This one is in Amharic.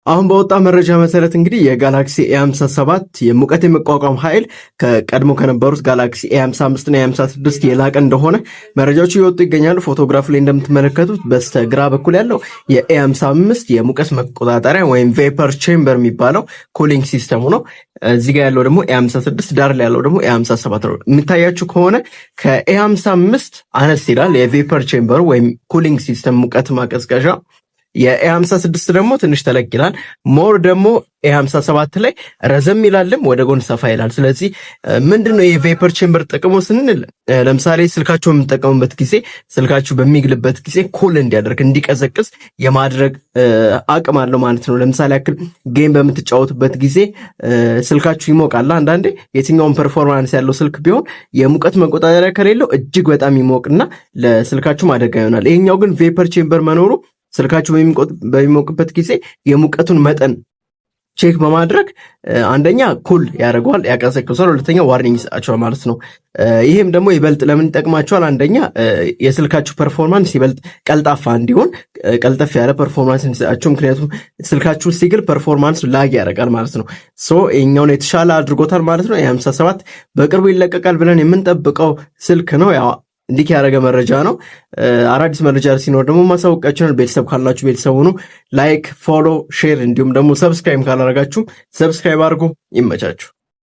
አሁን በወጣ መረጃ መሰረት እንግዲህ የጋላክሲ A57 የሙቀት የመቋቋም ኃይል ከቀድሞ ከነበሩት ጋላክሲ A55 እና A56 የላቀ እንደሆነ መረጃዎች እየወጡ ይገኛሉ። ፎቶግራፍ ላይ እንደምትመለከቱት በስተግራ በኩል ያለው የA55 የሙቀት መቆጣጠሪያ ወይም ቬፐር ቼምበር የሚባለው ኩሊንግ ሲስተሙ ነው። እዚህ ጋር ያለው ደግሞ A56፣ ዳር ላይ ያለው ደግሞ A57 ነው። የሚታያችሁ ከሆነ ከA55 አነስ ይላል የቬፐር ቼምበሩ ወይም ኩሊንግ ሲስተም ሙቀት ማቀዝቀዣ። የA56 ደግሞ ትንሽ ተለቅ ይላል። ሞር ደግሞ A57 ላይ ረዘም ይላልም ወደ ጎን ሰፋ ይላል። ስለዚህ ምንድነው የቬፐር ቼምበር ጥቅሙ ስንል ለምሳሌ ስልካችሁ በምትጠቀሙበት ጊዜ ስልካችሁ በሚግልበት ጊዜ ኩል እንዲያደርግ እንዲቀዘቅዝ የማድረግ አቅም አለው ማለት ነው። ለምሳሌ ያክል ጌም በምትጫወቱበት ጊዜ ስልካችሁ ይሞቃል። አንዳንዴ የትኛውን ፐርፎርማንስ ያለው ስልክ ቢሆን የሙቀት መቆጣጠሪያ ከሌለው እጅግ በጣም ይሞቅና ለስልካችሁ አደጋ ይሆናል። ይሄኛው ግን ቬፐር ቼምበር መኖሩ ስልካችሁ በሚሞቅበት ጊዜ የሙቀቱን መጠን ቼክ በማድረግ አንደኛ ኩል ያደርገዋል፣ ያቀዘቅዛል፣ ሁለተኛ ዋርኒንግ ይሰጣችኋል ማለት ነው። ይሄም ደግሞ ይበልጥ ለምን ይጠቅማችኋል? አንደኛ የስልካችሁ ፐርፎርማንስ ይበልጥ ቀልጣፋ እንዲሆን ቀልጠፍ ያለ ፐርፎርማንስ እንዲሰጣችሁ፣ ምክንያቱም ስልካችሁ ሲግል ፐርፎርማንስ ላግ ያደርጋል ማለት ነው። ይሄኛውን የተሻለ አድርጎታል ማለት ነው። የ57 በቅርቡ ይለቀቃል ብለን የምንጠብቀው ስልክ ነው። ያው እንዲህ ያደረገ መረጃ ነው። አዳዲስ መረጃ ሲኖር ደግሞ ማሳወቃችሁን። ቤተሰብ ካላችሁ ቤተሰብ ሁኑ። ላይክ፣ ፎሎ፣ ሼር እንዲሁም ደግሞ ሰብስክራይብ ካላደረጋችሁ ሰብስክራይብ አድርጉ። ይመቻችሁ።